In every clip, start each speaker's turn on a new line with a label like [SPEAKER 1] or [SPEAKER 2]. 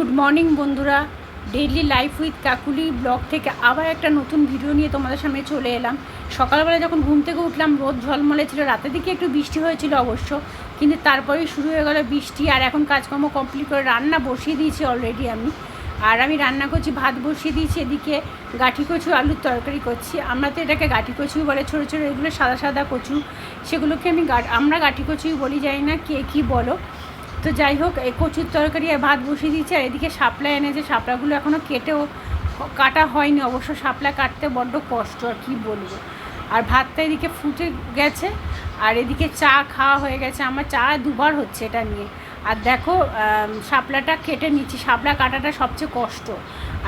[SPEAKER 1] Good morning বন্ধুরা, daily life with Kakuli blog থেকে আবার একটা নতুন ভিডিও নিয়ে তোমাদের সামনে চলে এলাম। সকালবেলা যখন ঘুম থেকে উঠলাম রোদ ঝলমলে ছিল, রাতের দিকে একটু বৃষ্টি হয়েছিল অবশ্য, কিন্তু তারপরেই শুরু হয়ে গেল বৃষ্টি। আর এখন কাজকর্ম কমপ্লিট করে রান্না বসিয়ে দিয়েছি অলরেডি আমি রান্না করছি, ভাত বসিয়ে দিয়েছি। এদিকে গাঠি কচু আলুর তরকারি করছি। আমরা তো এটাকে গাঠি কচু বলে, ছোটো ছোটো এগুলো সাদা সাদা কচু, সেগুলোকে আমরা গাঠি কচুই বলি, জানি না কে কী বলো। তো যাই হোক, এই কচুর তরকারি আর ভাত বসিয়ে দিয়েছি। আর এদিকে শাপলা এনেছে, শাপলাগুলো এখনও কাটা হয়নি অবশ্য। শাপলা কাটতে বড্ড কষ্ট, আর কি বলবো। আর ভাতটা এদিকে ফুটে গেছে, আর এদিকে চা খাওয়া হয়ে গেছে। আমার চা দুবার হচ্ছে এটা নিয়ে। আর দেখো, শাপলাটা কেটে নিচ্ছি। শাপলা কাটাটা সবচেয়ে কষ্ট।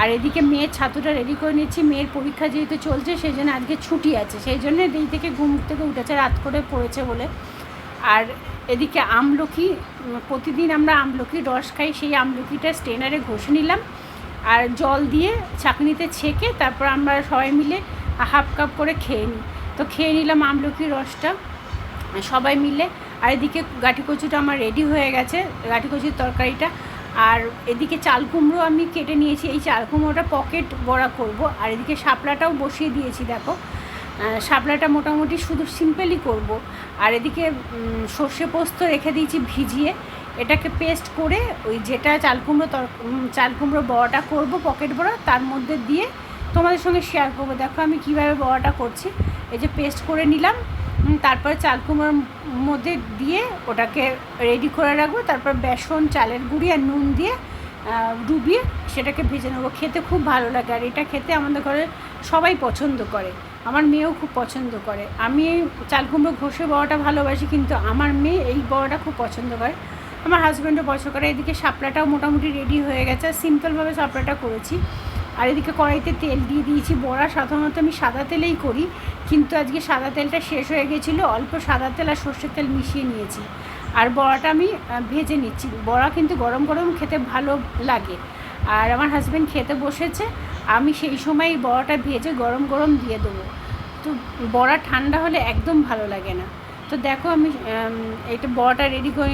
[SPEAKER 1] আর এদিকে মেয়ের ছাতুটা রেডি করে নিচ্ছি। মেয়ের পরীক্ষা যেহেতু চলছে, সেই জন্য আজকে ছুটি আছে, সেই জন্য এই থেকে ঘুম থেকে উঠেছে, রাত করে পড়েছে বলে। আর এদিকে আমলকি, প্রতিদিন আমরা আমলকির রস খাই, সেই আমলকিটা স্ট্রেনারে ঘষে নিলাম আর জল দিয়ে ছাঁকনিতে ছেঁকে তারপর আমরা সবাই মিলে হাফ কাপ করে খেয়ে নিই। তো খেয়ে নিলাম আমলকির রসটা সবাই মিলে। আর এদিকে গাঠি কচুটা আমার রেডি হয়ে গেছে, গাঠি কচুর তরকারিটা। আর এদিকে চাল কুমড়ো আমি কেটে নিয়েছি, এই চাল কুমড়োটা পকেট বড়া করব। আর এদিকে শাপলাটাও বসিয়ে দিয়েছি। দেখো, শাপলাটা মোটামুটি শুধু সিম্পলই করব। আর এদিকে সর্ষে পোস্ত রেখে দিয়েছি ভিজিয়ে, এটাকে পেস্ট করে ওই যেটা চাল কুমড়ো বড়াটা করব পকেট বড়া, তার মধ্যে দিয়ে তোমাদের সঙ্গে শেয়ার করব। দেখো আমি কীভাবে বড়াটা করছি। এই যে পেস্ট করে নিলাম, তারপরে চাল কুমড়োর মধ্যে দিয়ে ওটাকে রেডি করে রাখবো। তারপর বেসন, চালের গুঁড়ি আর নুন দিয়ে ডুবিয়ে সেটাকে ভেজে নেবো। খেতে খুব ভালো লাগে। আর এটা খেতে আমাদের ঘরে সবাই পছন্দ করে, আমার মেয়েও খুব পছন্দ করে। আমি চাল কুমড়ো ঘষে বড়াটা ভালোবাসি, কিন্তু আমার মেয়ে এই বড়াটা খুব পছন্দ করে, আমার হাজব্যান্ডও পছন্দ করে। এদিকে শাপলাটাও মোটামুটি রেডি হয়ে গেছে, সিম্পলভাবে শাপলাটা করেছি। আর এদিকে কড়াইতে তেল দিয়ে দিয়েছি। বড়া সাধারণত আমি সাদা তেলেই করি, কিন্তু আজকে সাদা তেলটা শেষ হয়ে গেছিলো, অল্প সাদা তেল আর সর্ষের তেল মিশিয়ে নিয়েছি। আর বড়াটা আমি ভেজে নিচ্ছি। বড়া কিন্তু গরম গরম খেতে ভালো লাগে। আর আমার হাজব্যান্ড খেতে বসেছে, আমি সেই সময় বড়াটা ভেজে গরম গরম দিয়ে দেবো। তো বড়া ঠান্ডা হলে একদম ভালো লাগে না। তো দেখো আমি এটা বড়াটা রেডি করে,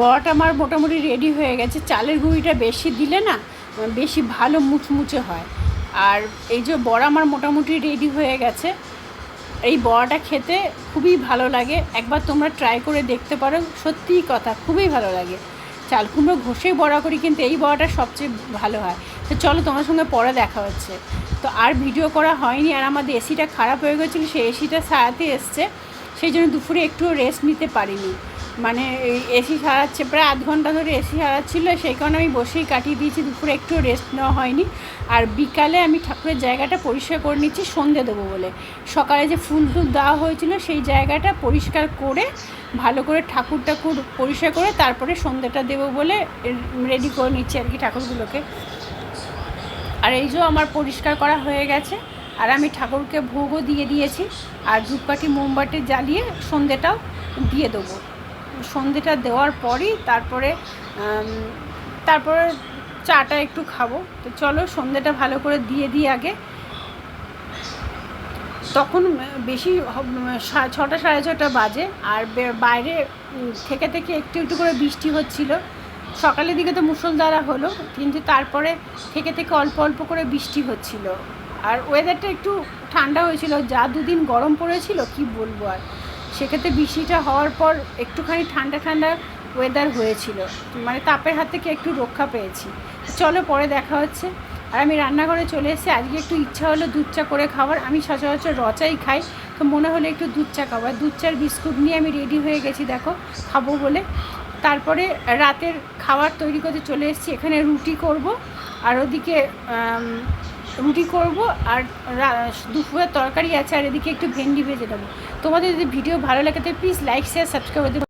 [SPEAKER 1] বড়াটা আমার মোটামুটি রেডি হয়ে গেছে। চালের গুঁড়িটা বেশি দিলে না বেশি ভালো মুচমুচে হয়। আর এই যে বড়া আমার মোটামুটি রেডি হয়ে গেছে। এই বড়াটা খেতে খুবই ভালো লাগে, একবার তোমরা ট্রাই করে দেখতে পারো, সত্যিই কথা খুবই ভালো লাগে। চাল কুমড়ো ঘষে বড়া করি, কিন্তু এই বড়াটা সবচেয়ে ভালো হয়। তো চলো, তোমার সঙ্গে পরে দেখা হচ্ছে। তো আর ভিডিও করা হয়নি। আর আমাদের এসিটা খারাপ হয়ে গেছিলো, সেই এসিটা সারাতে এসছে, সেই জন্য দুপুরে একটু রেস্ট নিতে পারিনি। মানে এসি সারাচ্ছে, প্রায় আধ ঘন্টা ধরে এসি সারাচ্ছিলো, সেই কারণে আমি বসেই কাটিয়ে দিয়েছি, দুপুরে একটু রেস্ট নেওয়া হয়নি। আর বিকালে আমি ঠাকুরের জায়গাটা পরিষ্কার করে নিচ্ছি সন্ধে দেবো বলে। সকালে যে ফুল টুল দেওয়া হয়েছিল সেই জায়গাটা পরিষ্কার করে ভালো করে ঠাকুর পরিষ্কার করে তারপরে সন্ধেটা দেবো বলে রেডি করে নিচ্ছি আর কি ঠাকুরগুলোকে। আর এই যে আমার পরিষ্কার করা হয়ে গেছে। আর আমি ঠাকুরকে ভোগও দিয়ে দিয়েছি। আর ধূপকাঠি মোমবাতি জ্বালিয়ে সন্ধেটাও দিয়ে দেবো। সন্ধেটা দেওয়ার পরই তারপরে চাটা একটু খাবো। তো চলো সন্ধেটা ভালো করে দিয়ে দিই আগে। তখন বেশি 6টা সাড়ে 6টা বাজে। আর বাইরে থেকে একটু একটু করে বৃষ্টি হচ্ছিল। সকালের দিকে তো মুষলধারা হলো, কিন্তু তারপরে থেকে অল্প অল্প করে বৃষ্টি হচ্ছিল। আর ওয়েদারটা একটু ঠান্ডা হয়েছিল, যা দুদিন গরম পড়েছিল কি বলবো। আর সেক্ষেত্রে বৃষ্টিটা হওয়ার পর একটুখানি ঠান্ডা ঠান্ডা ওয়েদার হয়েছিল, মানে তাপের হাত থেকে একটু রক্ষা পেয়েছি। চলো পরে দেখা হচ্ছে। আর আমি রান্নাঘরে চলে এসেছি। আজকে একটু ইচ্ছা হলো দুধ চা করে খাবার। আমি সচরাচর রচাই খাই, তো মনে হলো একটু দুধ চা খাবার। দুধ চার বিস্কুট নিয়ে আমি রেডি হয়ে গেছি, দেখো খাবো বলে। তারপরে রাতের খাবার তৈরি করতে চলে এসেছি। এখানে রুটি করব, আর ওদিকে রুটি করব, আর দুপুরের তরকারি আছে। আর এদিকে একটু ভেন্ডি ভেজে দেবো। তোমাদের যদি ভিডিও ভালো লাগে তো প্লিজ লাইক, শেয়ার, সাবস্ক্রাইব করে দেবো।